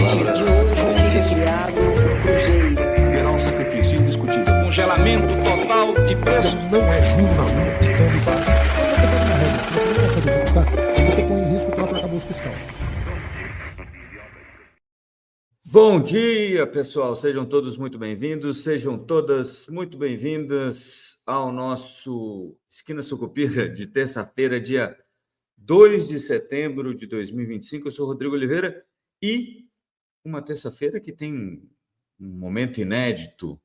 partir de hoje, é feriado no Cruzeiro. Haverá um sacrifício indiscutível. Congelamento total de preços. Não é jornalismo de baixo. Quando você pega uma regra que você não consegue executar, você põe em risco o próprio arcabouço fiscal. Bom dia, pessoal. Sejam todos muito bem-vindos, sejam todas muito bem-vindas ao nosso Esquina Sucupira de terça-feira, dia 2 de setembro de 2025. Eu sou Rodrigo Oliveira e uma terça-feira que tem um momento inédito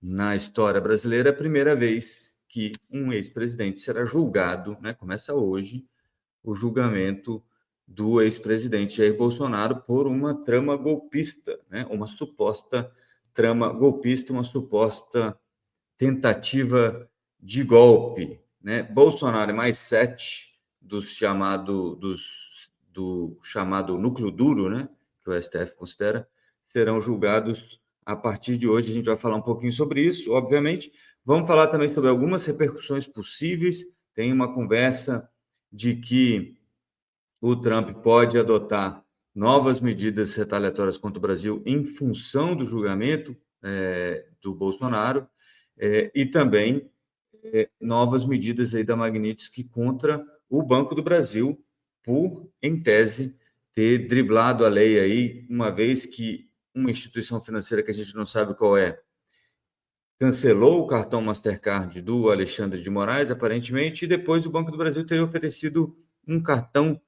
na história brasileira. É a primeira vez que um ex-presidente será julgado, né? Começa hoje o julgamento do ex-presidente Jair Bolsonaro por uma trama golpista, né? Uma suposta trama golpista, uma suposta tentativa de golpe, né? Bolsonaro e mais 7 do chamado núcleo duro, né? Que o STF considera, serão julgados a partir de hoje. A gente vai falar um pouquinho sobre isso, obviamente. Vamos falar também sobre algumas repercussões possíveis. Tem uma conversa de que o Trump pode adotar novas medidas retaliatórias contra o Brasil em função do julgamento do Bolsonaro e também novas medidas aí da Magnitsky contra o Banco do Brasil por, em tese, ter driblado a lei aí, uma vez que uma instituição financeira que a gente não sabe qual é, cancelou o cartão Mastercard do Alexandre de Moraes, aparentemente, e depois o Banco do Brasil teria oferecido um cartão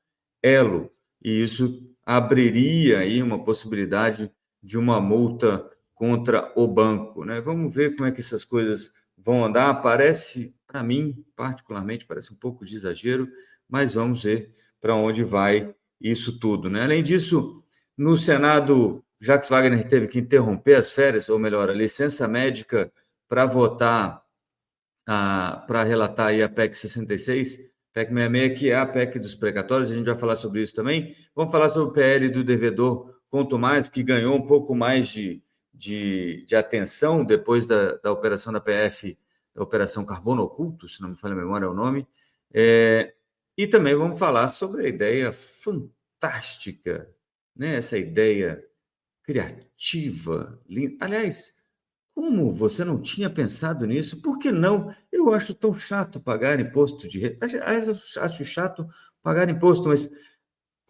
Elo, e isso abriria aí uma possibilidade de uma multa contra o banco, né? Vamos ver como é que essas coisas vão andar. Parece, para mim, particularmente, parece um pouco de exagero, mas vamos ver para onde vai isso tudo, né? Além disso, no Senado, Jacques Wagner teve que interromper as férias, ou melhor, a licença médica para votar, para relatar aí a PEC 66, PEC 66, que é a PEC dos precatórios. A gente vai falar sobre isso também. Vamos falar sobre o PL do devedor Conto Mais, que ganhou um pouco mais de atenção depois da operação da PF, da Operação Carbono Oculto, se não me falha a memória é o nome. E também vamos falar sobre a ideia fantástica, né? Essa ideia criativa, linda. Aliás, como você não tinha pensado nisso? Por que não? Eu acho tão chato pagar imposto de renda. Aliás, eu acho chato pagar imposto, mas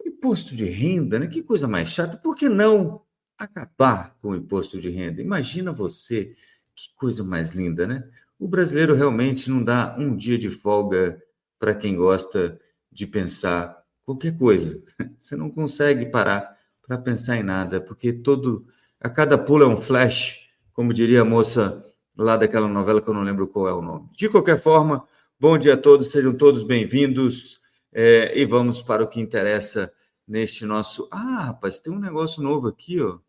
imposto de renda, né? Que coisa mais chata. Por que não acabar com o imposto de renda? Imagina você, que coisa mais linda, né? O brasileiro realmente não dá um dia de folga para quem gosta de pensar qualquer coisa. Você não consegue parar para pensar em nada, porque a cada pulo é um flash, como diria a moça lá daquela novela que eu não lembro qual é o nome. De qualquer forma, bom dia a todos, sejam todos bem-vindos e vamos para o que interessa neste nosso... rapaz, tem um negócio novo aqui, ó.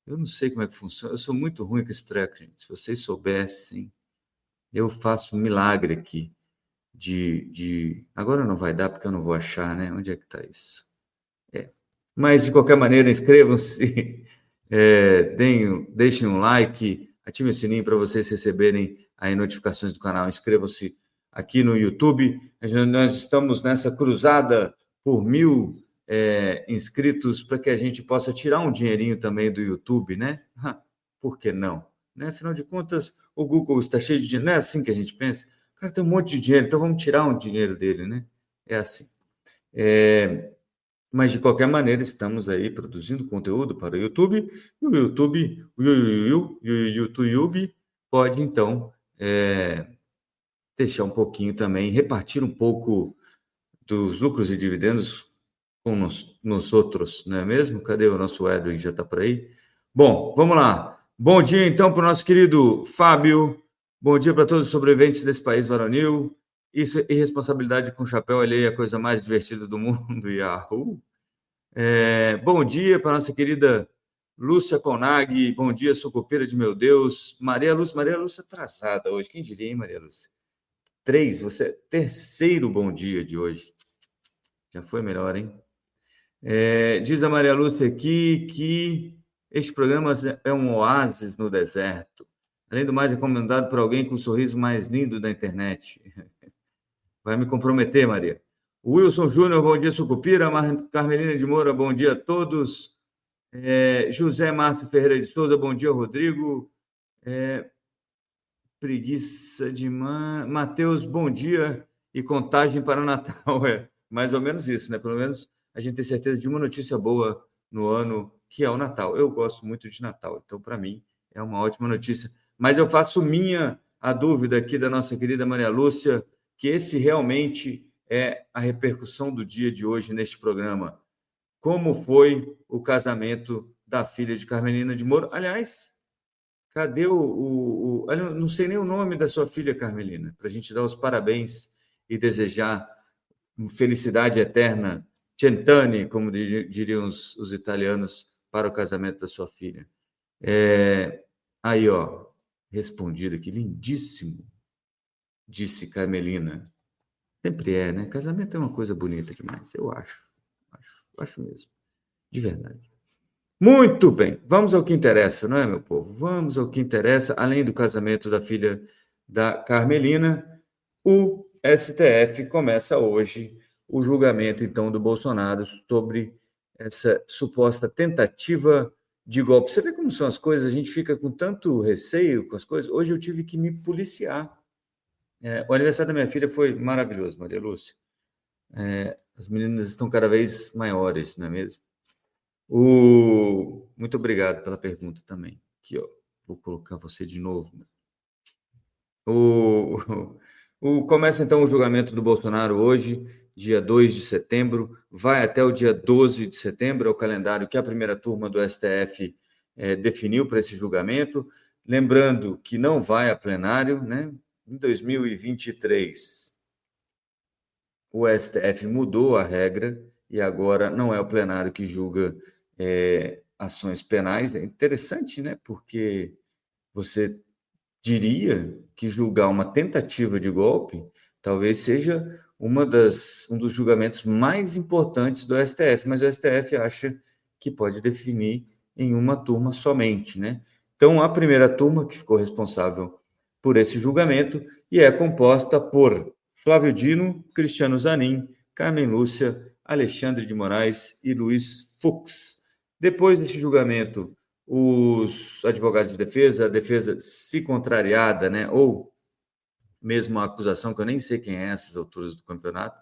Eu não sei como é que funciona, eu sou muito ruim com esse treco, gente. Se vocês soubessem, eu faço um milagre aqui Agora não vai dar porque eu não vou achar, né? Onde é que está isso? Mas, de qualquer maneira, inscrevam-se, deixem um like, ativem o sininho para vocês receberem aí notificações do canal. Inscrevam-se aqui no YouTube. Nós estamos nessa cruzada por 1.000 inscritos para que a gente possa tirar um dinheirinho também do YouTube, né? Por que não? Né? Afinal de contas, o Google está cheio de dinheiro. Não é assim que a gente pensa? O cara tem um monte de dinheiro, então vamos tirar um dinheiro dele, né? É assim. Mas, de qualquer maneira, estamos aí produzindo conteúdo para o YouTube. E o YouTube pode, então, deixar um pouquinho também, repartir um pouco dos lucros e dividendos com nós outros, não é mesmo? Cadê o nosso Edwin? Já está por aí? Bom, vamos lá. Bom dia, então, para o nosso querido Fábio. Bom dia para todos os sobreviventes desse país varonil. Isso é irresponsabilidade com chapéu alheio, a coisa mais divertida do mundo. Yahoo! Bom dia para a nossa querida Lúcia Conag. Bom dia, sucupira de meu Deus. Maria Lúcia atrasada hoje. Quem diria, hein, Maria Lúcia? 3, você é terceiro bom dia de hoje. Já foi melhor, hein? Diz a Maria Lúcia aqui que este programa é um oásis no deserto. Além do mais, é comandado por alguém com o sorriso mais lindo da internet. Vai me comprometer, Maria. Wilson Júnior, bom dia, sucupira. Carmelina de Moura, bom dia a todos. José Márcio Ferreira de Souza, bom dia, Rodrigo. Preguiça de Matheus, bom dia e contagem para o Natal. É mais ou menos isso, né? Pelo menos a gente tem certeza de uma notícia boa no ano, que é o Natal. Eu gosto muito de Natal, então, para mim, é uma ótima notícia. Mas eu faço minha a dúvida aqui da nossa querida Maria Lúcia, que esse realmente é a repercussão do dia de hoje neste programa. Como foi o casamento da filha de Carmelina de Moura? Aliás, cadê eu não sei nem o nome da sua filha, Carmelina, para a gente dar os parabéns e desejar felicidade eterna, cent'anni, como diriam os italianos, para o casamento da sua filha. Aí, ó, respondido aqui, lindíssimo, disse Carmelina. Sempre é, né? Casamento é uma coisa bonita demais, eu acho mesmo, de verdade. Muito bem, vamos ao que interessa, não é, meu povo? Vamos ao que interessa. Além do casamento da filha da Carmelina, o STF começa hoje o julgamento, então, do Bolsonaro sobre essa suposta tentativa de golpe. Você vê como são as coisas, a gente fica com tanto receio com as coisas. Hoje eu tive que me policiar. O aniversário da minha filha foi maravilhoso, Maria Lúcia. As meninas estão cada vez maiores, não é mesmo? Muito obrigado pela pergunta também. Aqui, ó, vou colocar você de novo. Começa então o julgamento do Bolsonaro hoje, dia 2 de setembro, vai até o dia 12 de setembro, é o calendário que a primeira turma do STF definiu para esse julgamento. Lembrando que não vai a plenário, né? Em 2023, o STF mudou a regra e agora não é o plenário que julga ações penais. É interessante, né? Porque você diria que julgar uma tentativa de golpe talvez seja um dos julgamentos mais importantes do STF, mas o STF acha que pode definir em uma turma somente, né? Então, a primeira turma que ficou responsável por esse julgamento e é composta por Flávio Dino, Cristiano Zanin, Carmen Lúcia, Alexandre de Moraes e Luiz Fux. Depois desse julgamento, os advogados de defesa, a defesa, se contrariada, né, ou mesmo a acusação, que eu nem sei quem é essas alturas do campeonato,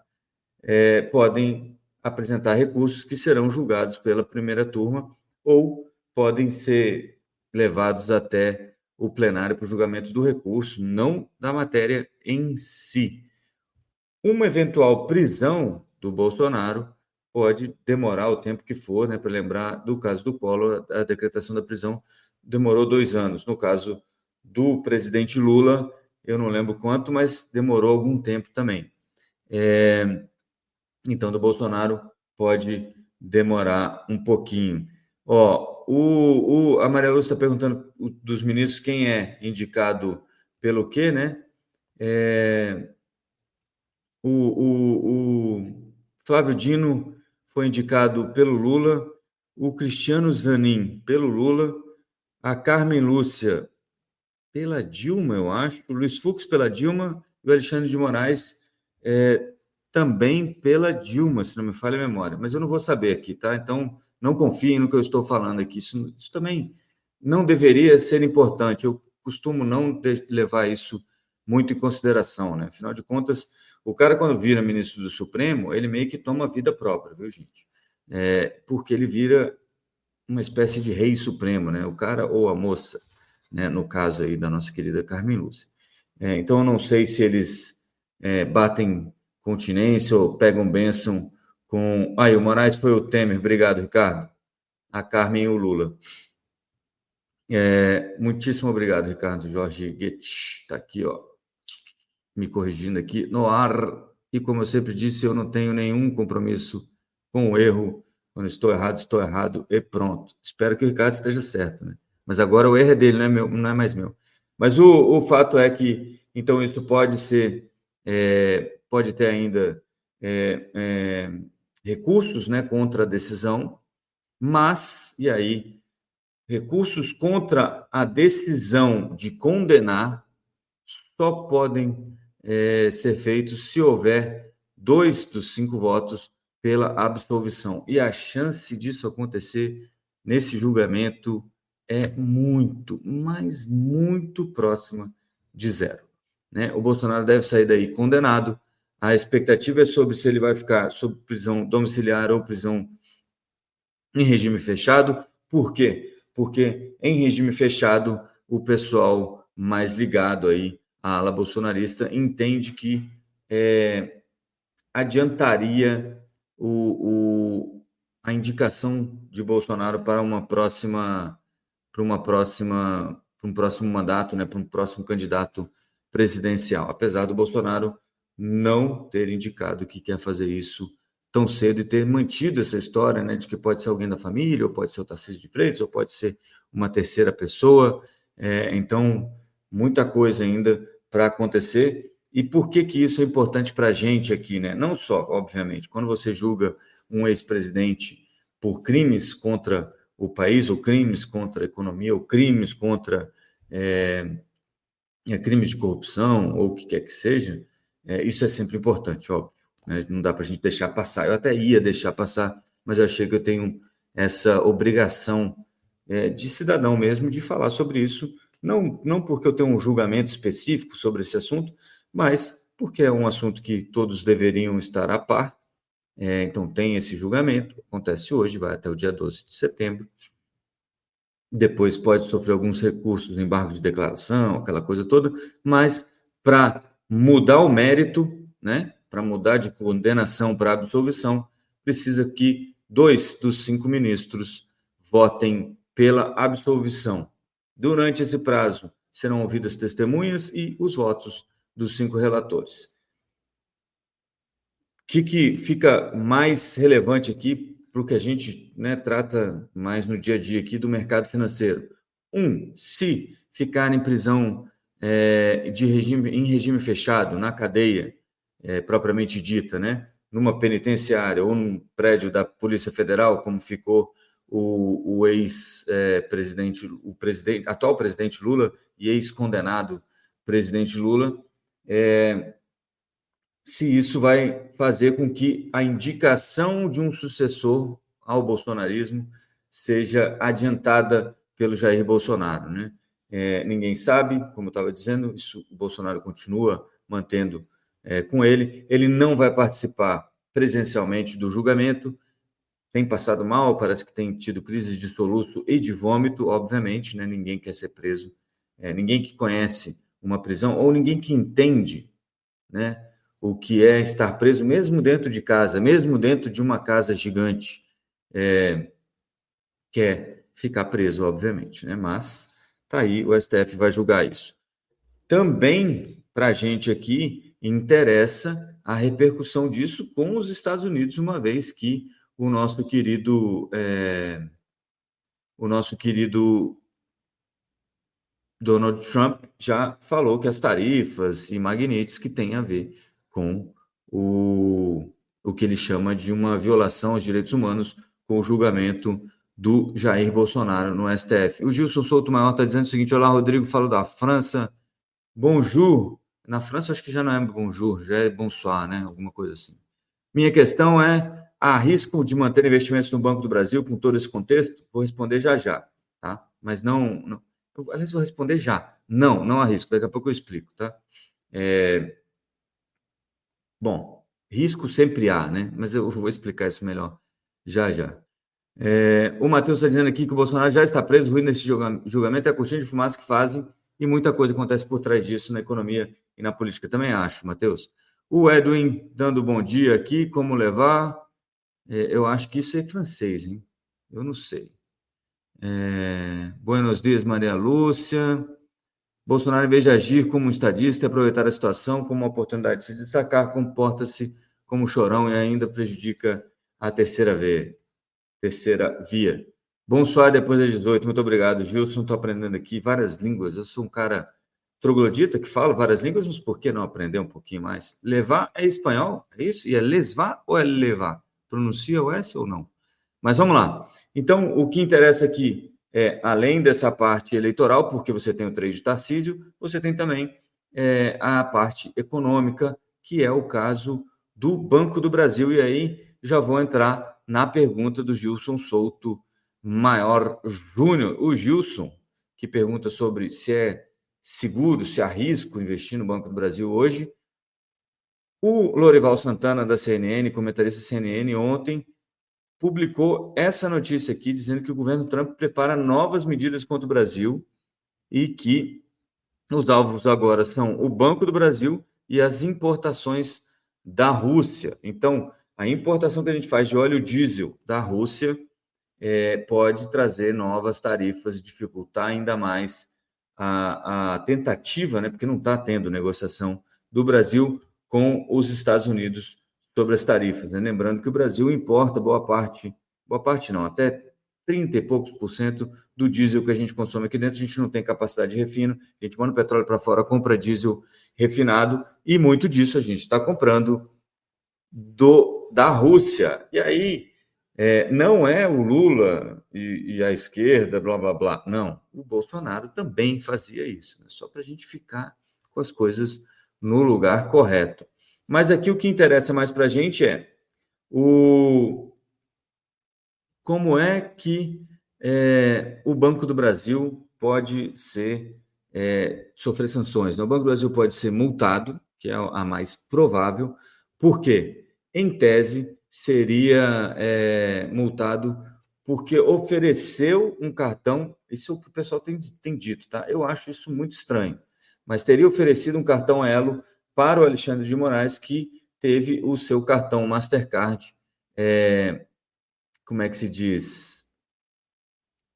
podem apresentar recursos que serão julgados pela primeira turma ou podem ser levados até o plenário para o julgamento do recurso, não da matéria em si. Uma eventual prisão do Bolsonaro pode demorar o tempo que for, né? Para lembrar do caso do Collor, a decretação da prisão demorou 2 anos. No caso do presidente Lula, eu não lembro quanto, mas demorou algum tempo também. Então, do Bolsonaro pode demorar um pouquinho. A Maria Lúcia está perguntando dos ministros quem é indicado pelo quê, né? O Flávio Dino foi indicado pelo Lula, o Cristiano Zanin pelo Lula, a Carmen Lúcia pela Dilma, eu acho, o Luiz Fux pela Dilma e o Alexandre de Moraes também pela Dilma, se não me falha a memória. Mas eu não vou saber aqui, tá? Então, não confiem no que eu estou falando aqui. Isso também não deveria ser importante. Eu costumo não levar isso muito em consideração, né? Afinal de contas, o cara, quando vira ministro do Supremo, ele meio que toma vida própria, viu, gente? Porque ele vira uma espécie de rei supremo, né? O cara ou a moça, né? No caso aí da nossa querida Carmen Lúcia. Então, eu não sei se eles batem continência ou pegam bênção com... o Moraes foi o Temer, obrigado, Ricardo. A Carmen e o Lula. Muitíssimo obrigado, Ricardo. Jorge Goetz está aqui, ó, me corrigindo aqui no ar, e como eu sempre disse, eu não tenho nenhum compromisso com o erro. Quando estou errado e pronto. Espero que o Ricardo esteja certo, né? Mas agora o erro é dele, não é mais meu. Mas o fato é que, então, isso pode ser, pode ter ainda recursos, né, contra a decisão, mas, e aí, recursos contra a decisão de condenar só podem ser feitos se houver 2 dos 5 votos pela absolvição. E a chance disso acontecer nesse julgamento é muito, mas muito próxima de zero, né? O Bolsonaro deve sair daí condenado. A expectativa é sobre se ele vai ficar sob prisão domiciliar ou prisão em regime fechado. Por quê? Porque em regime fechado, o pessoal mais ligado aí à ala bolsonarista entende que adiantaria a indicação de Bolsonaro para um próximo mandato, né, para um próximo candidato presidencial, apesar do Bolsonaro não ter indicado que quer fazer isso tão cedo e ter mantido essa história, né, de que pode ser alguém da família, ou pode ser o Tarcísio de Freitas, ou pode ser uma terceira pessoa. Então, muita coisa ainda para acontecer. E por que isso é importante para a gente aqui, né? Não só, obviamente, quando você julga um ex-presidente por crimes contra o país, ou crimes contra a economia, ou crimes contra crimes de corrupção, ou o que quer que seja, isso é sempre importante, óbvio, né? Não dá para a gente deixar passar. Eu até ia deixar passar, mas eu achei que eu tenho essa obrigação de cidadão mesmo de falar sobre isso, não porque eu tenho um julgamento específico sobre esse assunto, mas porque é um assunto que todos deveriam estar a par. Então, tem esse julgamento, acontece hoje, vai até o dia 12 de setembro. Depois pode sofrer alguns recursos, embargo de declaração, aquela coisa toda, mas para mudar o mérito, né, para mudar de condenação para absolvição, precisa que 2 dos 5 ministros votem pela absolvição. Durante esse prazo, serão ouvidas testemunhas e os votos dos 5 relatores. O que fica mais relevante aqui para o que a gente, né, trata mais no dia a dia aqui do mercado financeiro? Se ficar em prisão em regime fechado, na cadeia propriamente dita, né, numa penitenciária ou num prédio da Polícia Federal, como ficou o ex-presidente, atual presidente Lula e ex-condenado presidente Lula, se isso vai fazer com que a indicação de um sucessor ao bolsonarismo seja adiantada pelo Jair Bolsonaro, né? Ninguém sabe, como eu estava dizendo, isso o Bolsonaro continua mantendo com ele. Ele não vai participar presencialmente do julgamento, tem passado mal, parece que tem tido crise de soluço e de vômito, obviamente, né? Ninguém quer ser preso, ninguém que conhece uma prisão, ou ninguém que entende, né, o que é estar preso, mesmo dentro de casa, mesmo dentro de uma casa gigante, quer ficar preso, obviamente, né? Mas tá aí, o STF vai julgar isso. Também, para a gente aqui, interessa a repercussão disso com os Estados Unidos, uma vez que o nosso querido Donald Trump já falou que as tarifas e magnetes que têm a ver com o que ele chama de uma violação aos direitos humanos com o julgamento do Jair Bolsonaro no STF. O Gilson Souto Maior está dizendo o seguinte: olá, Rodrigo, falo da França. Bonjour. Na França acho que já não é bonjour, já é bonsoir, né? Alguma coisa assim. Minha questão é: há risco de manter investimentos no Banco do Brasil com todo esse contexto? Vou responder já, tá? Mas não. Aliás, vou responder já. Não há risco. Daqui a pouco eu explico, tá? Bom, risco sempre há, né? Mas eu vou explicar isso melhor já. O Matheus está dizendo aqui que o Bolsonaro já está preso, ruim nesse julgamento, é a cortina de fumaça que fazem e muita coisa acontece por trás disso na economia e na política. Também acho, Matheus. O Edwin dando bom dia aqui, como levar? Eu acho que isso é francês, hein? Eu não sei. Buenos dias, Maria Lúcia. Bolsonaro, em vez de agir como um estadista e aproveitar a situação como uma oportunidade de se destacar, comporta-se como chorão e ainda prejudica a terceira via. Bonsoir depois das 18. Muito obrigado, Gilson. Estou aprendendo aqui várias línguas. Eu sou um cara troglodita que fala várias línguas, mas por que não aprender um pouquinho mais? Levar é espanhol, é isso? E é lesvar ou é levar? Pronuncia o S ou não? Mas vamos lá. Então, o que interessa aqui é, além dessa parte eleitoral, porque você tem o trade de Tarcísio, você tem também a parte econômica, que é o caso do Banco do Brasil. E aí já vou entrar na pergunta do Gilson Souto Maior Júnior, o Gilson, que pergunta sobre se é seguro, se há risco investir no Banco do Brasil hoje. O Lorival Santana, da CNN, comentarista da CNN, ontem publicou essa notícia aqui, dizendo que o governo Trump prepara novas medidas contra o Brasil e que os alvos agora são o Banco do Brasil e as importações da Rússia. Então, a importação que a gente faz de óleo diesel da Rússia pode trazer novas tarifas e dificultar ainda mais a tentativa, né, porque não está tendo negociação do Brasil com os Estados Unidos sobre as tarifas. Né? Lembrando que o Brasil importa boa parte não, até 30 e poucos % do diesel que a gente consome aqui dentro. A gente não tem capacidade de refino, a gente manda o petróleo para fora, compra diesel refinado, e muito disso a gente está comprando da Rússia. E aí, não é o Lula e a esquerda, blá, blá, blá. Não, o Bolsonaro também fazia isso, né? Só para a gente ficar com as coisas no lugar correto. Mas aqui o que interessa mais para a gente é como é que o Banco do Brasil pode sofrer sanções. O Banco do Brasil pode ser multado, que é a mais provável, porque, em tese, seria multado porque ofereceu um cartão, isso é o que o pessoal tem dito, tá? Eu acho isso muito estranho, mas teria oferecido um cartão Elo para o Alexandre de Moraes, que teve o seu cartão Mastercard, como é que se diz?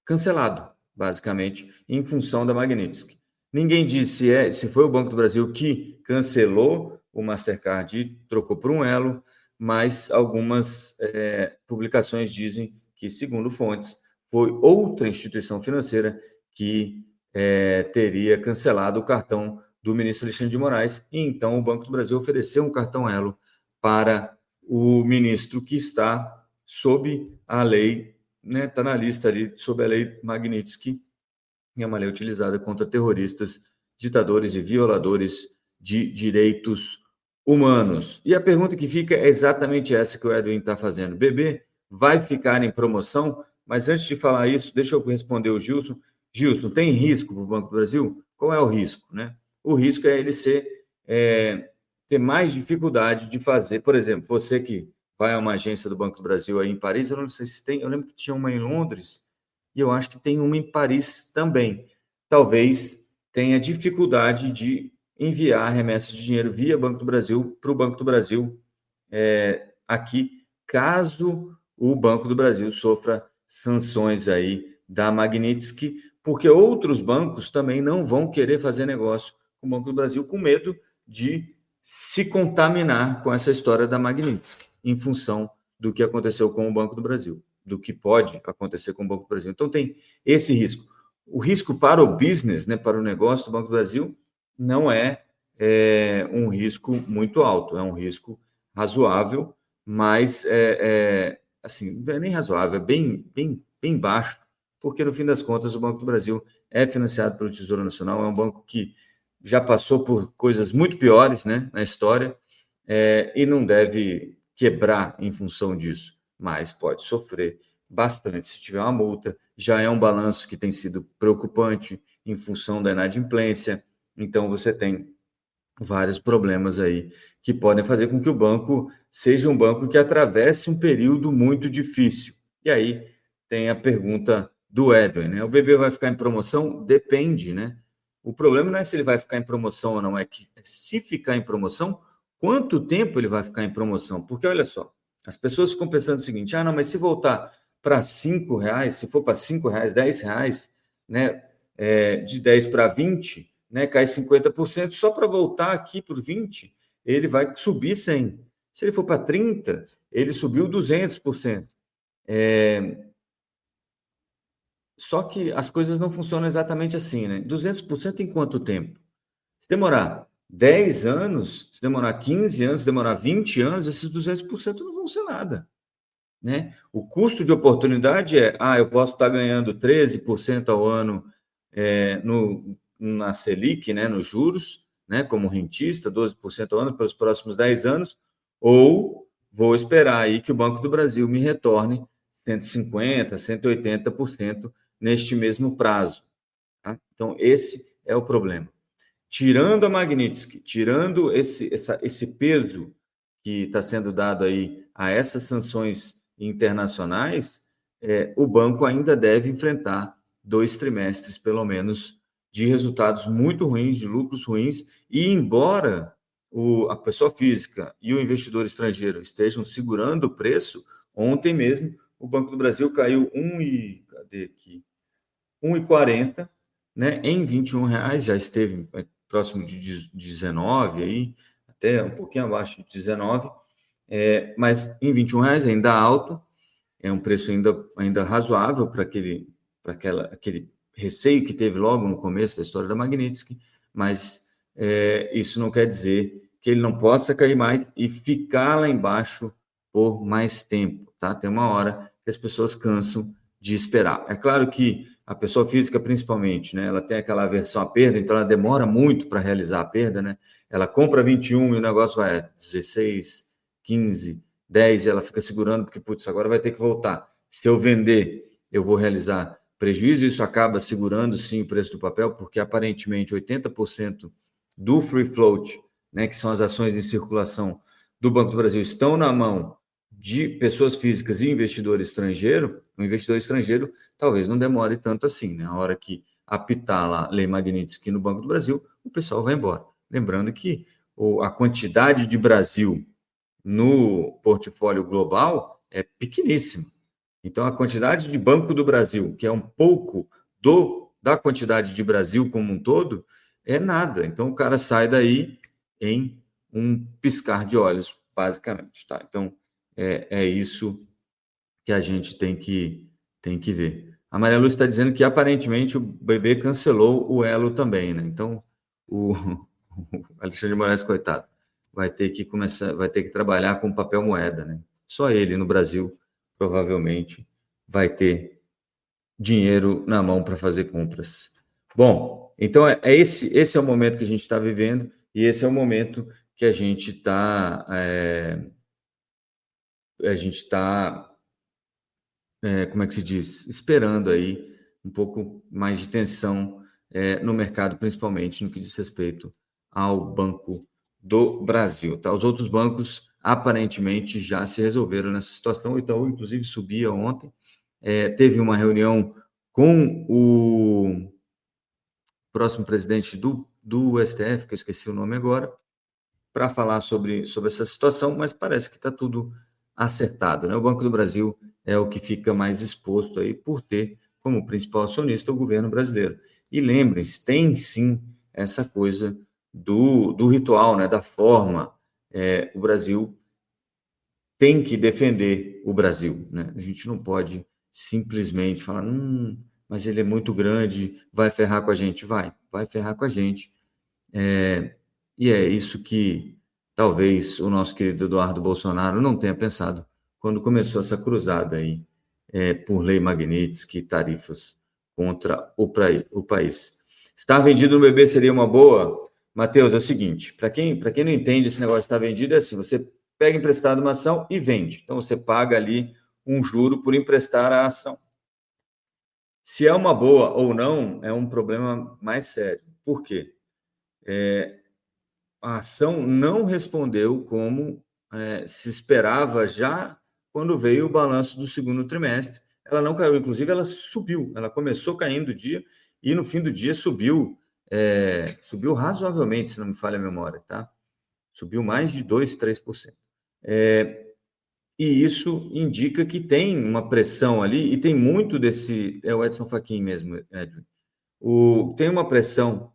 Cancelado, basicamente, em função da Magnitsky. Ninguém disse se foi o Banco do Brasil que cancelou o Mastercard e trocou por um Elo, mas algumas publicações dizem que, segundo fontes, foi outra instituição financeira que teria cancelado o cartão do ministro Alexandre de Moraes, e então o Banco do Brasil ofereceu um cartão Elo para o ministro que está sob a lei, né, está na lista ali, sob a lei Magnitsky, é uma lei utilizada contra terroristas, ditadores e violadores de direitos humanos. E a pergunta que fica é exatamente essa que o Edwin está fazendo. BB vai ficar em promoção? Mas antes de falar isso, deixa eu responder o Gilson. Gilson, tem risco para o Banco do Brasil? Qual é o risco, né? O risco é ele ter mais dificuldade de fazer. Por exemplo, você que vai a uma agência do Banco do Brasil aí em Paris, eu não sei se tem, eu lembro que tinha uma em Londres, e eu acho que tem uma em Paris também. Talvez tenha dificuldade de enviar remessa de dinheiro via Banco do Brasil para o Banco do Brasil aqui, caso o Banco do Brasil sofra sanções aí da Magnitsky, porque outros bancos também não vão querer fazer negócio com o Banco do Brasil com medo de se contaminar com essa história da Magnitsky, em função do que aconteceu com o Banco do Brasil, do que pode acontecer com o Banco do Brasil. Então, tem esse risco. O risco para o business, né, para o negócio do Banco do Brasil, não é um risco muito alto, é um risco razoável, mas assim, não é nem razoável, é bem baixo, porque, no fim das contas, o Banco do Brasil é financiado pelo Tesouro Nacional, é um banco que já passou por coisas muito piores, né, na história, e não deve quebrar em função disso, mas pode sofrer bastante se tiver uma multa. Já é um balanço que tem sido preocupante em função da inadimplência, então você tem vários problemas aí que podem fazer com que o banco seja um banco que atravesse um período muito difícil. E aí tem a pergunta do Edwin, né? O BB vai ficar em promoção? Depende, né? O problema não é se ele vai ficar em promoção ou não, é que se ficar em promoção, quanto tempo ele vai ficar em promoção? Porque, olha só, as pessoas ficam pensando o seguinte, não, mas se voltar para R$5, se for para R$5, R$10, né, de 10 para 20, né, cai 50%, só para voltar aqui por 20, ele vai subir 100. Se ele for para 30, ele subiu 200%. Só que as coisas não funcionam exatamente assim, né? 200% em quanto tempo? Se demorar 10 anos, se demorar 15 anos, se demorar 20 anos, esses 200% não vão ser nada, né? O custo de oportunidade eu posso estar ganhando 13% ao ano na Selic, né, nos juros, né, como rentista, 12% ao ano pelos próximos 10 anos, ou vou esperar aí que o Banco do Brasil me retorne 150%, 180% neste mesmo prazo. Tá? Então, esse é o problema. Tirando a Magnitsky, tirando esse peso que está sendo dado aí a essas sanções internacionais, o banco ainda deve enfrentar 2 trimestres, pelo menos, de resultados muito ruins, de lucros ruins, e embora a pessoa física e o investidor estrangeiro estejam segurando o preço, ontem mesmo o Banco do Brasil caiu 1,40, né, em R$ 21, já esteve próximo de 19, aí, até um pouquinho abaixo de 19, mas em R$ 21 ainda alto, é um preço ainda razoável para aquele receio que teve logo no começo da história da Magnitsky, mas isso não quer dizer que ele não possa cair mais e ficar lá embaixo por mais tempo, tá? Tem uma hora que as pessoas cansam de esperar. É claro que a pessoa física, principalmente, né, ela tem aquela aversão à perda, então ela demora muito para realizar a perda, né? Ela compra 21 e o negócio vai a 16, 15, 10 e ela fica segurando porque, putz, agora vai ter que voltar. Se eu vender, eu vou realizar prejuízo, isso acaba segurando, sim, o preço do papel, porque aparentemente 80% do free float, né, que são as ações em circulação do Banco do Brasil, estão na mão de pessoas físicas e investidor estrangeiro. O investidor estrangeiro talvez não demore tanto assim, né? A hora que apitar lá a Lei Magnitsky no Banco do Brasil, o pessoal vai embora. Lembrando que a quantidade de Brasil no portfólio global é pequeníssima. Então, a quantidade de Banco do Brasil, que é um pouco da quantidade de Brasil como um todo, é nada. Então, o cara sai daí em um piscar de olhos, basicamente. Tá? Então, é isso que a gente tem que ver. A Maria Lúcia está dizendo que, aparentemente, o BB cancelou o Elo também. Né? Então, o Alexandre de Moraes, coitado, vai ter que trabalhar com papel moeda. Né? Só ele, no Brasil, provavelmente vai ter dinheiro na mão para fazer compras. Bom, então esse é o momento que a gente está vivendo e esse é o momento que a gente está como é que se diz, esperando aí um pouco mais de tensão no mercado, principalmente no que diz respeito ao Banco do Brasil. Tá? Os outros bancos aparentemente já se resolveram nessa situação. O Itaú, inclusive, subia ontem. Teve uma reunião com o próximo presidente do STF, que eu esqueci o nome agora, para falar sobre essa situação, mas parece que está tudo acertado. Né? O Banco do Brasil é o que fica mais exposto aí por ter como principal acionista o governo brasileiro. E lembrem-se, tem sim essa coisa do ritual, né, da forma. O Brasil tem que defender o Brasil. Né? A gente não pode simplesmente falar, mas ele é muito grande, vai ferrar com a gente. Vai ferrar com a gente. E é isso que talvez o nosso querido Eduardo Bolsonaro não tenha pensado quando começou essa cruzada aí por lei Magnitsky e tarifas contra o país. Estar vendido no BB seria uma boa? Matheus, é o seguinte, para quem não entende esse negócio de estar vendido, é assim, você pega emprestado uma ação e vende. Então, você paga ali um juro por emprestar a ação. Se é uma boa ou não, é um problema mais sério. Por quê? A ação não respondeu como se esperava já quando veio o balanço do segundo trimestre. Ela não caiu, inclusive ela subiu. Ela começou caindo do dia e no fim do dia subiu razoavelmente, se não me falha a memória, tá? Subiu mais de 2%, 3%. E isso indica que tem uma pressão ali, e tem muito desse... É o Edson Fachin mesmo, Edwin. Tem uma pressão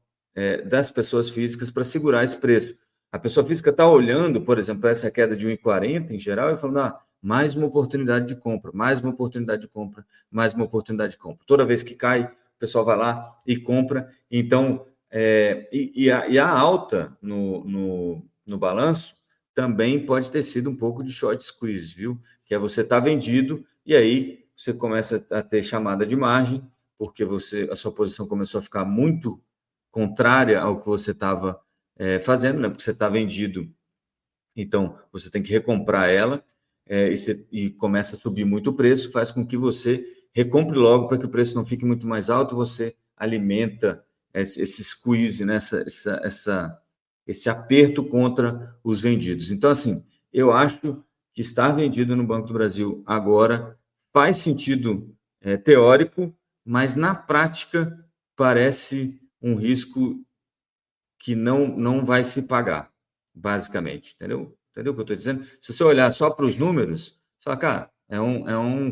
das pessoas físicas para segurar esse preço. A pessoa física está olhando, por exemplo, essa queda de 1,40 em geral e falando, mais uma oportunidade de compra, mais uma oportunidade de compra, mais uma oportunidade de compra. Toda vez que cai, o pessoal vai lá e compra. Então, a alta no balanço também pode ter sido um pouco de short squeeze, viu? Que você está vendido e aí você começa a ter chamada de margem, porque a sua posição começou a ficar muito contrária ao que você estava fazendo, né? Porque você está vendido, então você tem que recomprar ela. e começa a subir muito o preço, faz com que você recompre logo para que o preço não fique muito mais alto, você alimenta esse squeeze, né? Esse aperto contra os vendidos. Então, assim, eu acho que estar vendido no Banco do Brasil agora faz sentido teórico, mas na prática parece um risco que não vai se pagar, basicamente, entendeu? Entendeu o que eu estou dizendo? Se você olhar só para os números, você fala, cara,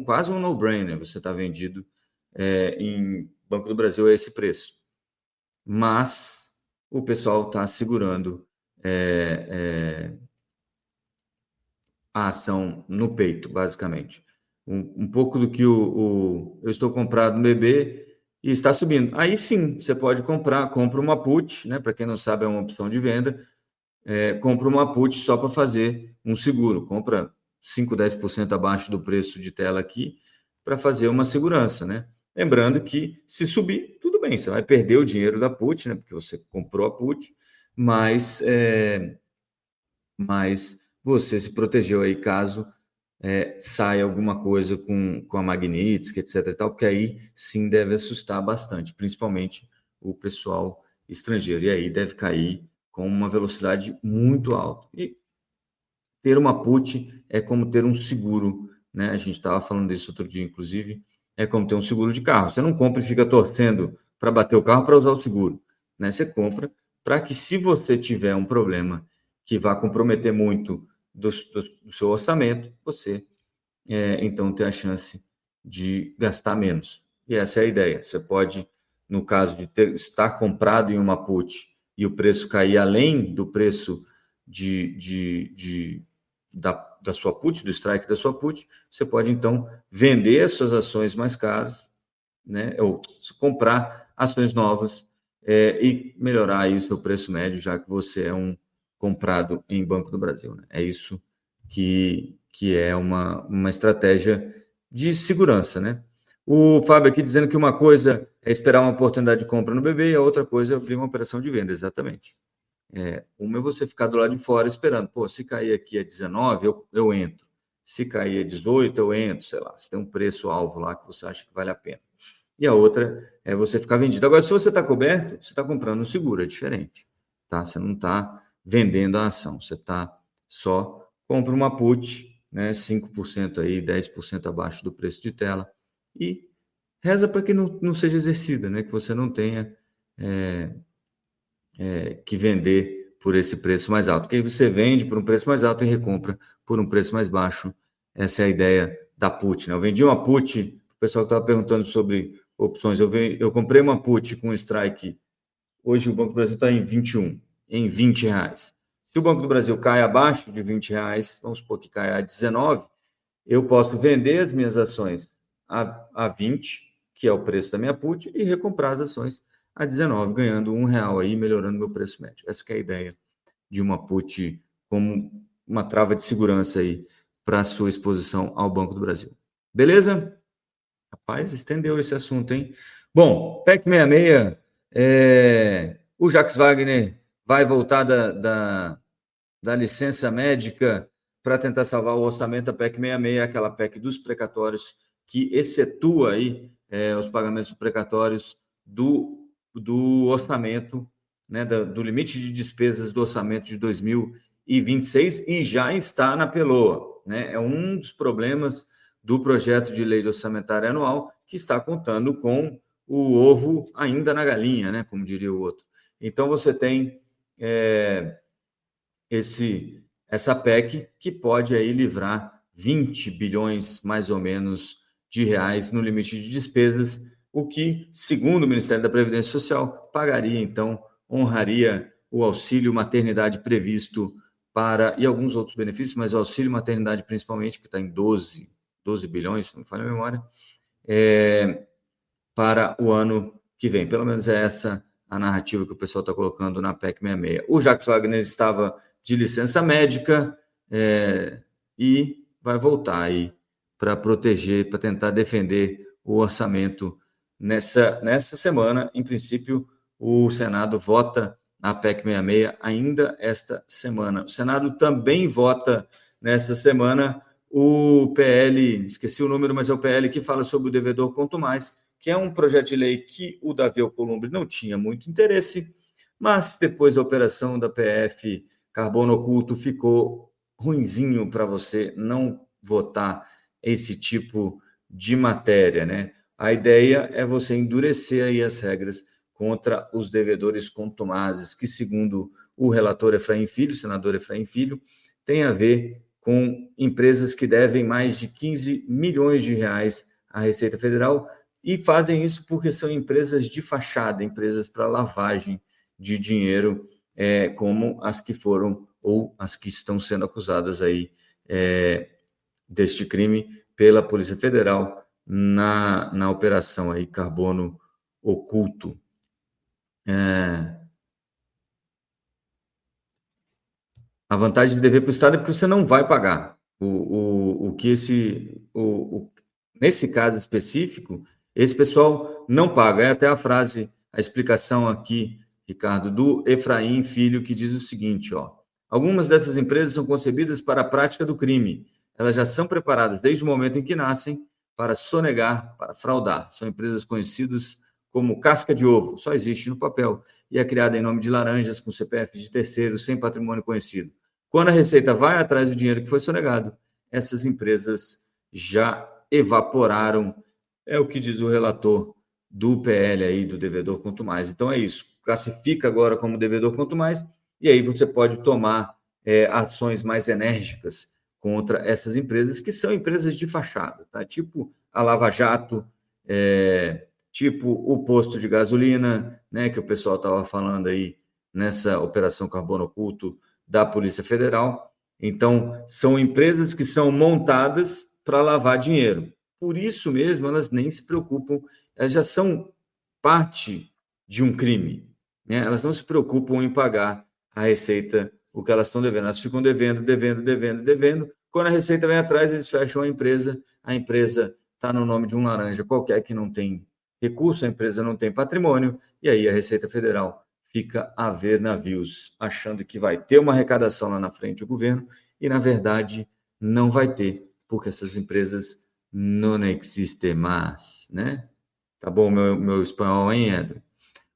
quase um no-brainer você está vendido em Banco do Brasil a esse preço. Mas o pessoal está segurando a ação no peito, basicamente. Um pouco do que eu estou comprado no BB e está subindo. Aí sim, você pode compra uma put, né? Para quem não sabe, é uma opção de venda. Compra uma put só para fazer um seguro. Compra 5, 10% abaixo do preço de tela aqui para fazer uma segurança, né? Lembrando que se subir, tudo bem, você vai perder o dinheiro da put, né? Porque você comprou a put, mas você se protegeu aí caso saia alguma coisa com a Magnitsky, etc. e tal, porque aí sim deve assustar bastante, principalmente o pessoal estrangeiro. E aí deve cair com uma velocidade muito alta. E ter uma put é como ter um seguro, né? A gente estava falando disso outro dia, inclusive, é como ter um seguro de carro. Você não compra e fica torcendo para bater o carro para usar o seguro, né? Você compra para que, se você tiver um problema que vá comprometer muito do seu orçamento, você então ter a chance de gastar menos. E essa é a ideia. Você pode, no caso de estar comprado em uma put e o preço cair além do preço da sua put, do strike da sua put, você pode então vender as suas ações mais caras, né? Ou comprar ações novas e melhorar aí o seu preço médio, já que você é um comprado em Banco do Brasil, né? É isso que é uma estratégia de segurança, né? O Fábio aqui dizendo que uma coisa é esperar uma oportunidade de compra no BB e a outra coisa é abrir uma operação de venda, exatamente. Uma é você ficar do lado de fora esperando, se cair aqui a 19, eu entro. Se cair a 18, eu entro, sei lá, se tem um preço-alvo lá que você acha que vale a pena. E a outra é você ficar vendido. Agora, se você está coberto, você está comprando um seguro, é diferente, tá? Você não está vendendo a ação, você está só compra uma put, né, 5% aí, 10% abaixo do preço de tela e reza para que não seja exercida, né, que você não tenha que vender por esse preço mais alto, porque aí você vende por um preço mais alto e recompra por um preço mais baixo. Essa é a ideia da put, né? Eu vendi uma put, o pessoal que estava perguntando sobre opções, eu comprei uma put com strike, hoje o Banco do Brasil está em 21, em R$20. Se o Banco do Brasil cai abaixo de R$20, vamos supor que caia a 19, eu posso vender as minhas ações a 20, que é o preço da minha put, e recomprar as ações a 19, ganhando R$1 aí, melhorando meu preço médio. Essa que é a ideia de uma put como uma trava de segurança aí para a sua exposição ao Banco do Brasil. Beleza? Rapaz, estendeu esse assunto, hein? Bom, PEC 66, o Jacques Wagner vai voltar da licença médica para tentar salvar o orçamento da PEC 66, aquela PEC dos precatórios que excetua aí os pagamentos precatórios do orçamento, né, do limite de despesas do orçamento de 2026 e já está na peloa, né? É um dos problemas do projeto de lei orçamentária anual que está contando com o ovo ainda na galinha, né, como diria o outro. Então, você tem essa PEC que pode aí livrar 20 bilhões, mais ou menos, de reais no limite de despesas, o que, segundo o Ministério da Previdência Social, pagaria, então, honraria o auxílio maternidade previsto e alguns outros benefícios, mas o auxílio maternidade principalmente, que está em 12 bilhões, se não me falha a memória, para o ano que vem. Pelo menos é essa a narrativa que o pessoal está colocando na PEC 66. O Jacques Wagner estava de licença médica e vai voltar aí para proteger, para tentar defender o orçamento nessa semana. Em princípio, o Senado vota na PEC 66 ainda esta semana. O Senado também vota nessa semana o PL, esqueci o número, mas é o PL que fala sobre o devedor quanto mais, que é um projeto de lei que o Davi Alcolumbre não tinha muito interesse, mas depois da operação da PF Carbono Oculto ficou ruinzinho para você não votar esse tipo de matéria, né? A ideia é você endurecer aí as regras contra os devedores contumazes, que, segundo o relator Efraim Filho, senador Efraim Filho, tem a ver com empresas que devem mais de 15 milhões de reais à Receita Federal e fazem isso porque são empresas de fachada, empresas para lavagem de dinheiro, como as que foram ou as que estão sendo acusadas aí deste crime pela Polícia Federal na operação aí Carbono Oculto. A vantagem de dever para o Estado é porque você não vai pagar. Nesse caso específico, esse pessoal não paga. É até a frase, a explicação aqui, Ricardo, do Efraim Filho, que diz o seguinte, ó: algumas dessas empresas são concebidas para a prática do crime. Elas já são preparadas desde o momento em que nascem para sonegar, para fraudar. São empresas conhecidas como casca de ovo, só existe no papel, e é criada em nome de laranjas, com CPF de terceiros, sem patrimônio conhecido. Quando a Receita vai atrás do dinheiro que foi sonegado, essas empresas já evaporaram. É o que diz o relator do PL aí, do devedor quanto mais. Então é isso, classifica agora como devedor quanto mais, e aí você pode tomar ações mais enérgicas contra essas empresas, que são empresas de fachada, tá? Tipo a Lava Jato, tipo o posto de gasolina, né, que o pessoal estava falando aí nessa operação Carbono Oculto da Polícia Federal. Então, são empresas que são montadas para lavar dinheiro. Por isso mesmo, elas nem se preocupam, elas já são parte de um crime, né? Elas não se preocupam em pagar a Receita o que elas estão devendo. Elas ficam devendo. Quando a Receita vem atrás, eles fecham a empresa está no nome de um laranja qualquer que não tem recurso, a empresa não tem patrimônio, e aí a Receita Federal fica a ver navios, achando que vai ter uma arrecadação lá na frente do governo, e na verdade não vai ter, porque essas empresas não existem mais, né? Tá bom meu espanhol, hein, Edson?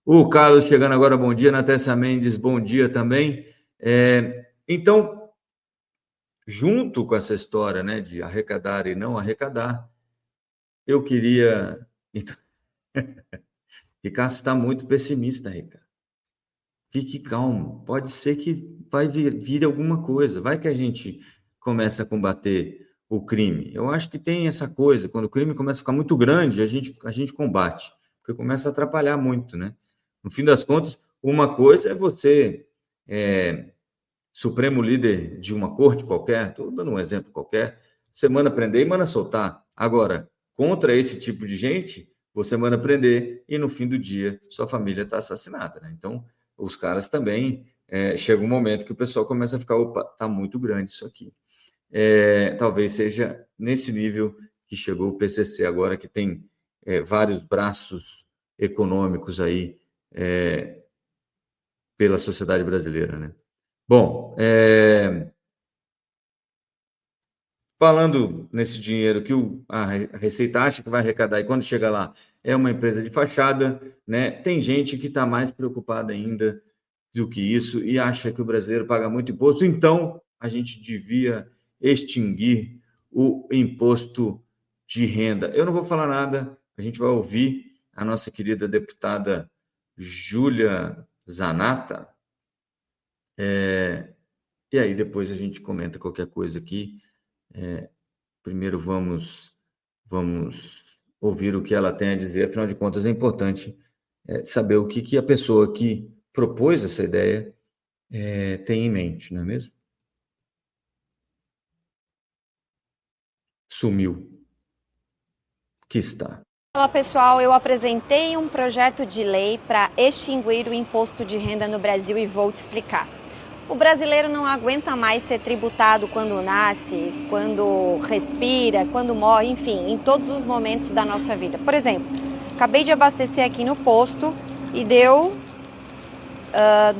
O Carlos chegando agora, bom dia. Natécia Mendes, bom dia também. Então, junto com essa história, né, de arrecadar e não arrecadar, eu queria... Ricardo está muito pessimista, Ricardo. Fique calmo. Pode ser que vai vir alguma coisa. Vai que a gente começa a combater o crime. Eu acho que tem essa coisa. Quando o crime começa a ficar muito grande, a gente combate. Porque começa a atrapalhar muito, né? No fim das contas, uma coisa é você, supremo líder de uma corte qualquer, estou dando um exemplo qualquer, você manda prender e manda soltar. Agora, contra esse tipo de gente, você manda prender e no fim do dia sua família está assassinada, né? Então, os caras também, chega um momento que o pessoal começa a ficar, opa, está muito grande isso aqui. Talvez seja nesse nível que chegou o PCC agora, que tem vários braços econômicos aí pela sociedade brasileira, né? Bom, falando nesse dinheiro que a Receita acha que vai arrecadar e quando chega lá é uma empresa de fachada, né? Tem gente que está mais preocupada ainda do que isso e acha que o brasileiro paga muito imposto, então a gente devia extinguir o imposto de renda. Eu não vou falar nada, a gente vai ouvir a nossa querida deputada Júlia Zanata, e aí depois a gente comenta qualquer coisa aqui. Primeiro vamos ouvir o que ela tem a dizer, afinal de contas é importante saber o que a pessoa que propôs essa ideia tem em mente, não é mesmo? Sumiu. Que está. Olá pessoal, eu apresentei um projeto de lei para extinguir o imposto de renda no Brasil e vou te explicar. O brasileiro não aguenta mais ser tributado quando nasce, quando respira, quando morre, enfim, em todos os momentos da nossa vida. Por exemplo, acabei de abastecer aqui no posto e deu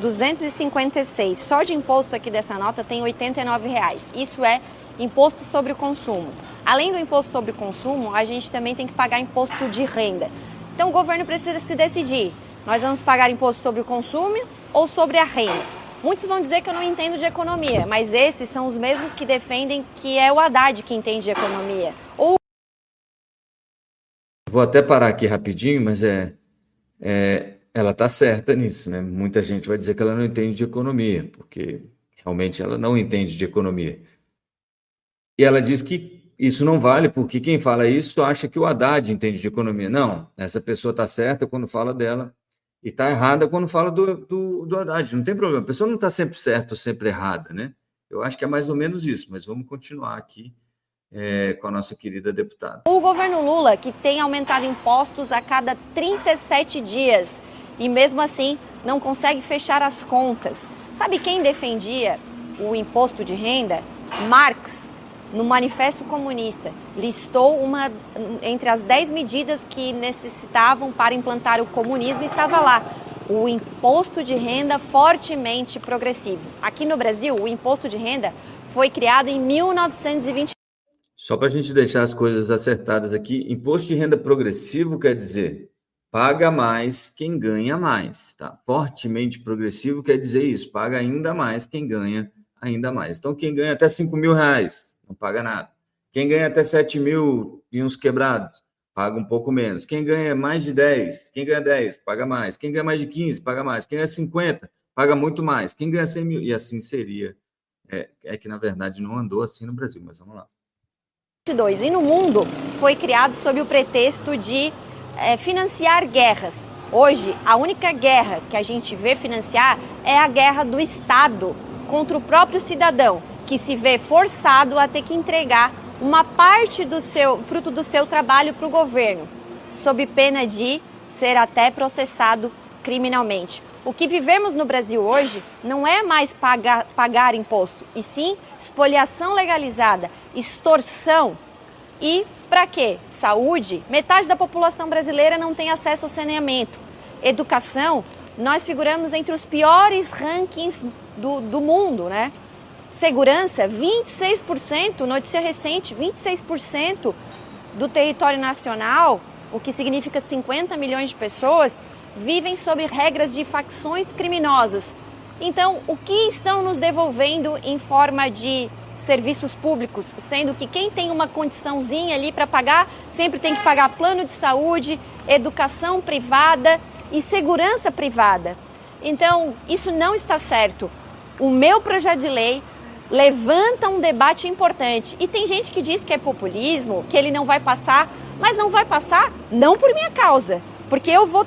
256. Só de imposto aqui dessa nota tem R$ 89. Isso é imposto sobre o consumo. Além do imposto sobre o consumo, a gente também tem que pagar imposto de renda. Então o governo precisa se decidir. Nós vamos pagar imposto sobre o consumo ou sobre a renda? Muitos vão dizer que eu não entendo de economia, mas esses são os mesmos que defendem que é o Haddad que entende de economia. Vou até parar aqui rapidinho, mas ela está certa nisso, né? Muita gente vai dizer que ela não entende de economia, porque realmente ela não entende de economia. E ela diz que isso não vale, porque quem fala isso acha que o Haddad entende de economia. Não, essa pessoa está certa quando fala dela e está errada quando fala do Haddad. Não tem problema, a pessoa não está sempre certa ou sempre errada, né? Eu acho que é mais ou menos isso, mas vamos continuar aqui com a nossa querida deputada. O governo Lula, que tem aumentado impostos a cada 37 dias e mesmo assim não consegue fechar as contas. Sabe quem defendia o imposto de renda? Marx, no Manifesto Comunista, listou entre as 10 medidas que necessitavam para implantar o comunismo, estava lá o imposto de renda fortemente progressivo. Aqui no Brasil, o imposto de renda foi criado em 1920. Só para a gente deixar as coisas acertadas aqui, imposto de renda progressivo quer dizer paga mais quem ganha mais, tá? Fortemente progressivo quer dizer isso, paga ainda mais quem ganha ainda mais. Então, quem ganha até R$5.000 não paga nada. Quem ganha até 7 mil e uns quebrados, paga um pouco menos. Quem ganha mais de 10, quem ganha 10, paga mais. Quem ganha mais de 15, paga mais. Quem ganha 50, paga muito mais. Quem ganha 100 mil, e assim seria. É que, na verdade, não andou assim no Brasil, mas vamos lá. E no mundo foi criado sob o pretexto de financiar guerras. Hoje, a única guerra que a gente vê financiar é a guerra do Estado contra o próprio cidadão, que se vê forçado a ter que entregar uma parte do fruto do seu trabalho para o governo, sob pena de ser até processado criminalmente. O que vivemos no Brasil hoje não é mais pagar imposto, e sim espoliação legalizada, extorsão. E para quê? Saúde. Metade da população brasileira não tem acesso ao saneamento. Educação, nós figuramos entre os piores rankings do mundo, né? Segurança, 26%, notícia recente, 26% do território nacional, o que significa 50 milhões de pessoas, vivem sob regras de facções criminosas. Então, o que estão nos devolvendo em forma de serviços públicos, sendo que quem tem uma condiçãozinha ali para pagar, sempre tem que pagar plano de saúde, educação privada e segurança privada. Então, isso não está certo. O meu projeto de lei levanta um debate importante. E tem gente que diz que é populismo, que ele não vai passar, mas não vai passar não por minha causa, porque eu vou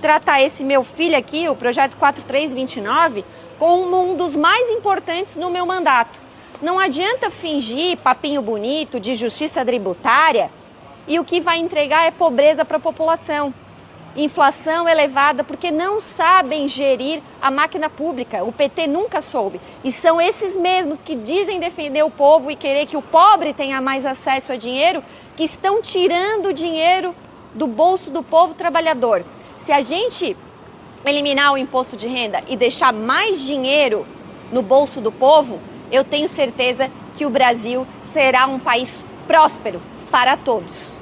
tratar esse meu filho aqui, o projeto 4329, como um dos mais importantes no meu mandato. Não adianta fingir papinho bonito de justiça tributária e o que vai entregar é pobreza para a população. Inflação elevada porque não sabem gerir a máquina pública. O PT nunca soube. E são esses mesmos que dizem defender o povo e querer que o pobre tenha mais acesso a dinheiro, que estão tirando o dinheiro do bolso do povo trabalhador. Se a gente eliminar o imposto de renda e deixar mais dinheiro no bolso do povo, eu tenho certeza que o Brasil será um país próspero para todos.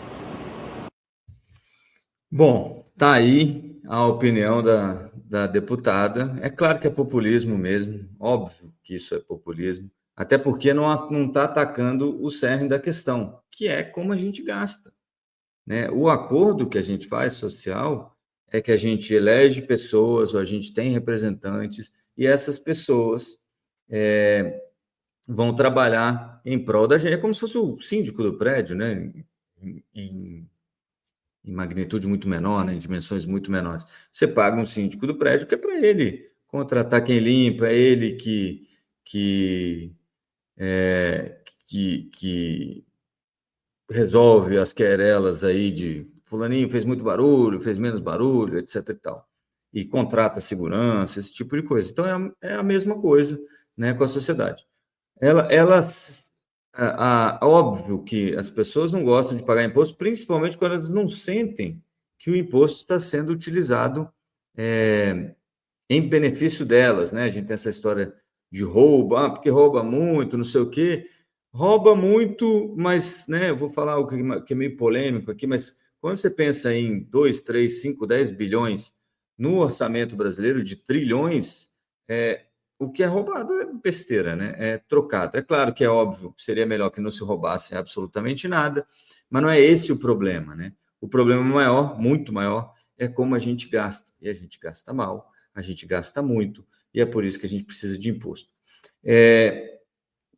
Bom, tá aí a opinião da deputada. É claro que é populismo mesmo, óbvio que isso é populismo, até porque não está atacando o cerne da questão, que é como a gente gasta, né? O acordo que a gente faz social é que a gente elege pessoas, ou a gente tem representantes, e essas pessoas vão trabalhar em prol da gente. É como se fosse o síndico do prédio, né? Em magnitude muito menor, né? Em dimensões muito menores. Você paga um síndico do prédio que é para ele contratar quem limpa, é ele que resolve as querelas aí de fulaninho fez muito barulho, fez menos barulho, etc. e tal. E contrata segurança, esse tipo de coisa. Então, é a mesma coisa, né, com a sociedade. Óbvio que as pessoas não gostam de pagar imposto, principalmente quando elas não sentem que o imposto está sendo utilizado em benefício delas, né? A gente tem essa história de roubo, porque rouba muito, não sei o quê. rouba muito, mas, né, eu vou falar o que é meio polêmico aqui, mas quando você pensa em 2, 3, 5, 10 bilhões no orçamento brasileiro de trilhões, o que é roubado é besteira, né? É trocado. É claro que é óbvio, seria melhor que não se roubasse absolutamente nada, mas não é esse o problema, né? O problema maior, muito maior, é como a gente gasta. E a gente gasta mal, a gente gasta muito, e é por isso que a gente precisa de imposto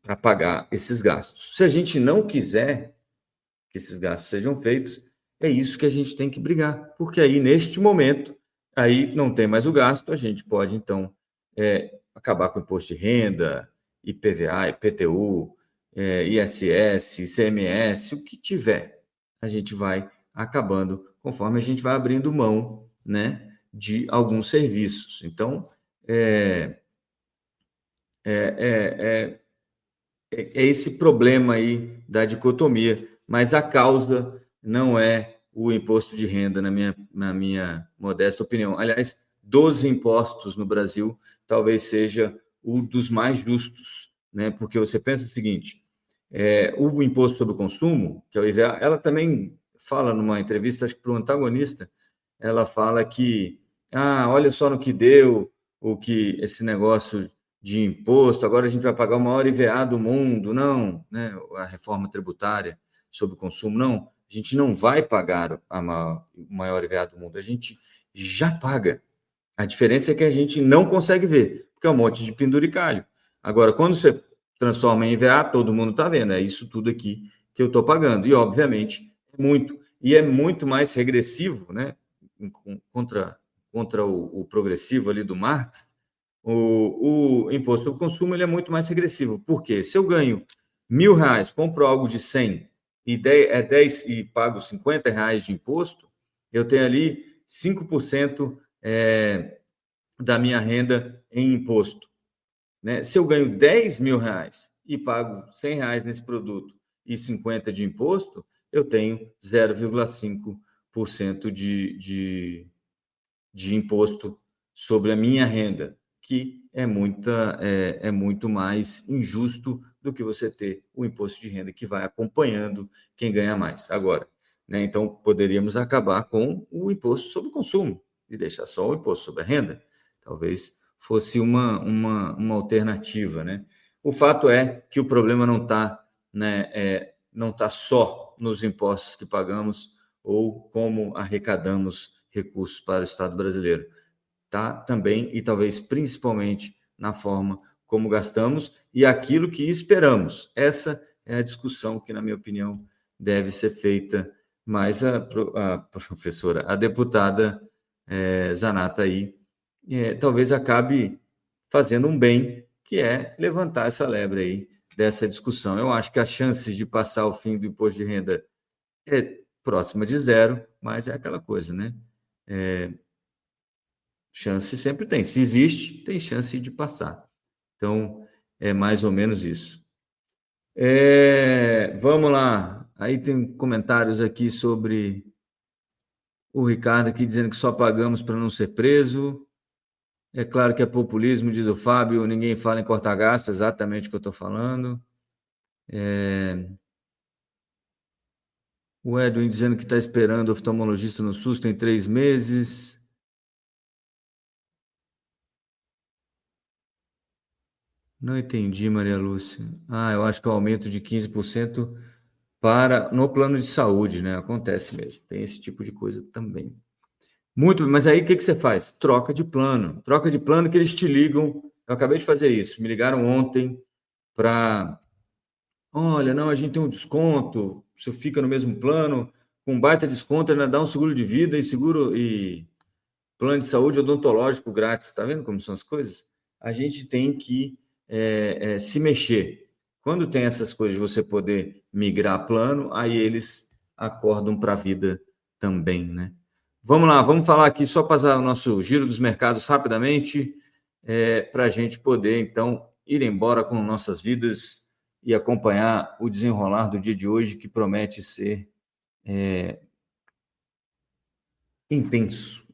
para pagar esses gastos. Se a gente não quiser que esses gastos sejam feitos, é isso que a gente tem que brigar, porque aí, neste momento, aí não tem mais o gasto, a gente pode, então, acabar com o imposto de renda, IPVA, IPTU, ISS, ICMS, o que tiver, a gente vai acabando conforme a gente vai abrindo mão, né, de alguns serviços. Então, é esse problema aí da dicotomia, mas a causa não é o imposto de renda, na minha modesta opinião. Aliás, dos impostos no Brasil, talvez seja um dos mais justos, né? Porque você pensa o seguinte, o imposto sobre o consumo, que é o IVA, ela também fala numa entrevista, acho que para o antagonista, ela fala que, olha só no que deu, esse negócio de imposto, agora a gente vai pagar o maior IVA do mundo, não, né? A reforma tributária sobre o consumo, não, a gente não vai pagar o maior IVA do mundo, a gente já paga. A diferença é que a gente não consegue ver, porque é um monte de penduricalho. Agora, quando você transforma em IVA, todo mundo está vendo, é isso tudo aqui que eu estou pagando, e obviamente é muito mais regressivo, né? Contra o progressivo ali do Marx. O imposto sobre consumo ele é muito mais regressivo. Por quê? Se eu ganho R$1.000, compro algo de 100 e 10 e pago R$50 de imposto, eu tenho ali 5% da minha renda em imposto. Né? Se eu ganho R$10.000 e pago R$100 nesse produto e 50 de imposto, eu tenho 0,5% de imposto sobre a minha renda, que é muito mais injusto do que você ter o imposto de renda que vai acompanhando quem ganha mais. Agora, né, então, poderíamos acabar com o imposto sobre o consumo e deixar só o imposto sobre a renda. Talvez fosse uma alternativa. Né? O fato é que o problema não está só nos impostos que pagamos ou como arrecadamos recursos para o Estado brasileiro. Tá também e talvez principalmente na forma como gastamos e aquilo que esperamos. Essa é a discussão que, na minha opinião, deve ser feita, mas a professora, a deputada Zanata aí, talvez acabe fazendo um bem, que é levantar essa lebre aí dessa discussão. Eu acho que as chances de passar o fim do imposto de renda é próxima de zero, mas é aquela coisa, né? Chance sempre tem. Se existe, tem chance de passar. Então, é mais ou menos isso. Vamos lá. Aí tem comentários aqui sobre o Ricardo aqui dizendo que só pagamos para não ser preso. É claro que é populismo, diz o Fábio. Ninguém fala em cortar gastos, exatamente o que eu estou falando. O Edwin dizendo que está esperando oftalmologista no SUS tem 3 meses. Não entendi, Maria Lúcia. Eu acho que é o aumento de 15% no plano de saúde, né? Acontece mesmo. Tem esse tipo de coisa também. Muito, mas aí o que você faz? Troca de plano. Troca de plano que eles te ligam. Eu acabei de fazer isso. Me ligaram ontem para... Olha, não, a gente tem um desconto. Você fica no mesmo plano, com baita desconto, ainda dá um seguro de vida e plano de saúde odontológico grátis. Tá vendo como são as coisas? A gente tem que se mexer. Quando tem essas coisas de você poder migrar plano, aí eles acordam para a vida também, né? Vamos lá, vamos falar aqui, só passar o nosso giro dos mercados rapidamente, para a gente poder, então, ir embora com nossas vidas e acompanhar o desenrolar do dia de hoje, que promete ser intenso.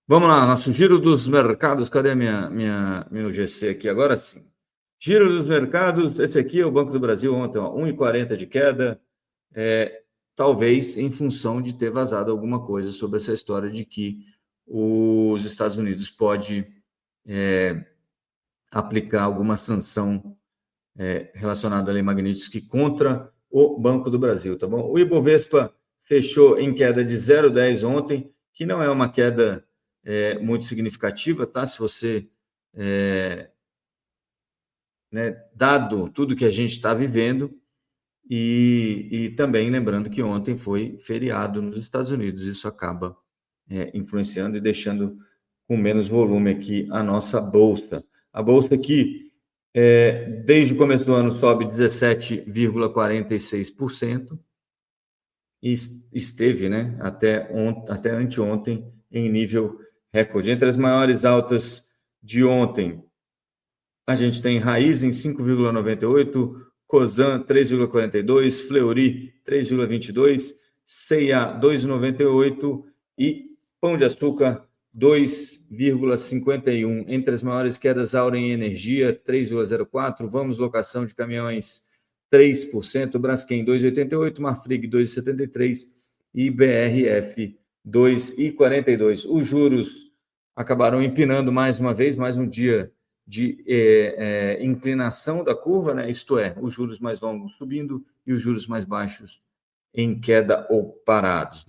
Vamos lá, nosso giro dos mercados. Cadê meu GC aqui? Agora sim. Giro dos mercados, esse aqui é o Banco do Brasil ontem, 1,40 de queda, talvez em função de ter vazado alguma coisa sobre essa história de que os Estados Unidos pode aplicar alguma sanção relacionada à Lei Magnitsky contra o Banco do Brasil, tá bom? O Ibovespa fechou em queda de 0,10 ontem, que não é uma queda muito significativa, tá? Se você, dado tudo que a gente está vivendo, e também lembrando que ontem foi feriado nos Estados Unidos, isso acaba influenciando e deixando com menos volume aqui a nossa bolsa. A bolsa aqui, desde o começo do ano, sobe 17,46% e esteve, até anteontem em nível recorde. Entre as maiores altas de ontem, a gente tem Raízen 5,98%, Cosan 3,42%, Fleury 3,22%, C&A 2,98% e Pão de Açúcar 2,51%. Entre as maiores quedas, Auren Energia 3,04%, Vamos Locação de Caminhões 3%, Braskem 2,88%, Marfrig 2,73% e BRF 2,42%. Os juros acabaram empinando mais uma vez, mais um dia de inclinação da curva, isto é, os juros mais longos subindo e os juros mais baixos em queda ou parados.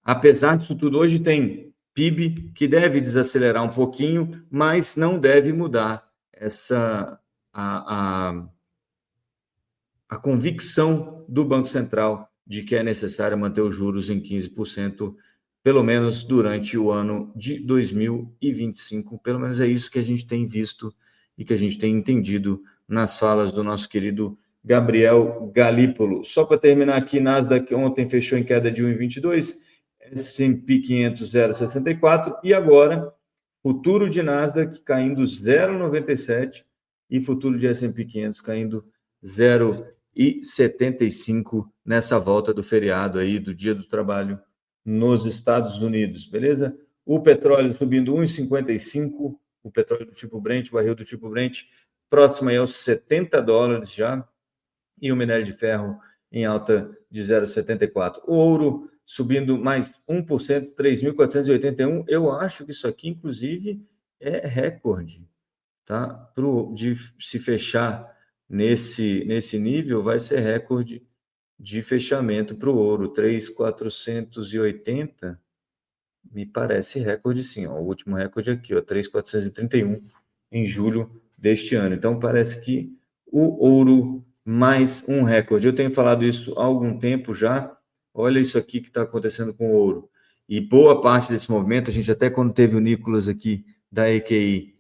Apesar disso tudo, hoje tem PIB que deve desacelerar um pouquinho, mas não deve mudar a convicção do Banco Central de que é necessário manter os juros em 15%, pelo menos durante o ano de 2025. Pelo menos é isso que a gente tem visto e que a gente tem entendido nas falas do nosso querido Gabriel Galípolo. Só para terminar aqui, Nasdaq ontem fechou em queda de 1,22%, S&P 500 0,64%, e agora futuro de Nasdaq caindo 0,97% e futuro de S&P 500 caindo 0,75% nessa volta do feriado aí, do Dia do Trabalho nos Estados Unidos, beleza? O petróleo subindo 1,55%, o petróleo do tipo Brent, o barril do tipo Brent, próximo aí aos $70 já, e o minério de ferro em alta de 0,74%. O ouro subindo mais 1%, 3.481. Eu acho que isso aqui, inclusive, é recorde, tá? De se fechar nesse nível, vai ser recorde de fechamento para o ouro. 3.480, me parece recorde sim. O último recorde aqui, 3.431 em julho deste ano. Então, parece que o ouro mais um recorde. Eu tenho falado isso há algum tempo já. Olha isso aqui que está acontecendo com o ouro. E boa parte desse movimento, a gente até quando teve o Nicolas aqui da EQI,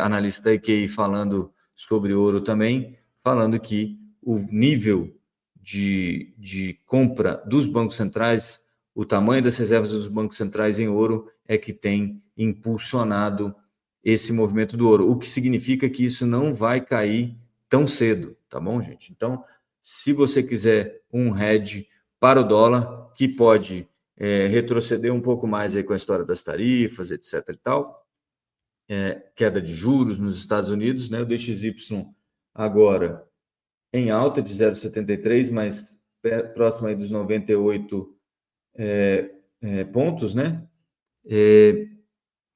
analista da EQI, falando sobre ouro também, falando que o nível de compra dos bancos centrais, o tamanho das reservas dos bancos centrais em ouro é que tem impulsionado esse movimento do ouro, o que significa que isso não vai cair tão cedo, tá bom, gente? Então, se você quiser um hedge para o dólar, que pode retroceder um pouco mais aí com a história das tarifas, etc. e tal, queda de juros nos Estados Unidos, o DXY agora em alta de 0,73, mas próximo aí dos 98 pontos,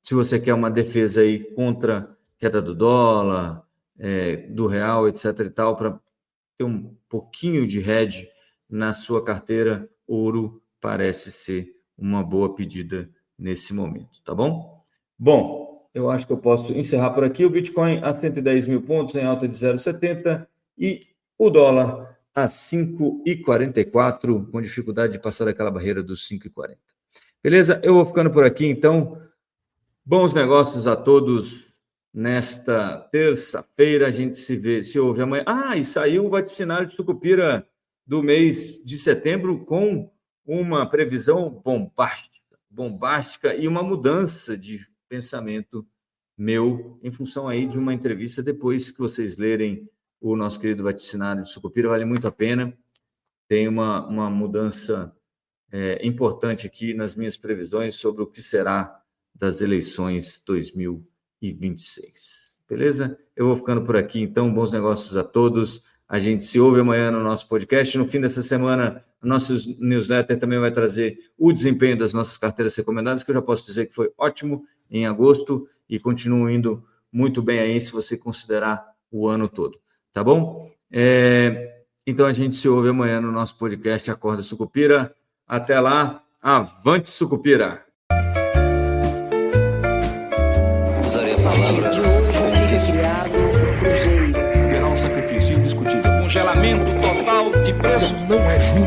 se você quer uma defesa aí contra queda do dólar, do real, etc. e tal, para ter um pouquinho de hedge na sua carteira, ouro parece ser uma boa pedida nesse momento, tá bom? Bom, eu acho que eu posso encerrar por aqui. O Bitcoin a 110 mil pontos, em alta de 0,70, e o dólar a 5,44, com dificuldade de passar daquela barreira dos 5,40. Beleza? Eu vou ficando por aqui, então. Bons negócios a todos nesta terça-feira. A gente se ouve amanhã. E saiu o vaticinário de Sucupira do mês de setembro com uma previsão bombástica e uma mudança de pensamento meu em função aí de uma entrevista. Depois que vocês lerem o nosso querido vaticinário de Sucupira, vale muito a pena. Tem uma mudança importante aqui nas minhas previsões sobre o que será das eleições 2026. beleza? Eu vou ficando por aqui, então, bons negócios a todos. A gente se ouve amanhã no nosso podcast. No fim dessa semana, o nosso newsletter também vai trazer o desempenho das nossas carteiras recomendadas, que eu já posso dizer que foi ótimo em agosto e continua indo muito bem aí se você considerar o ano todo, tá bom? Então a gente se ouve amanhã no nosso podcast Acorda Sucupira. Até lá, avante Sucupira! Usaria a A partir palavra de hoje foi criado o Cruzeiro. Haverá um sacrifício indiscutível. congelamento total de preços. Não é justo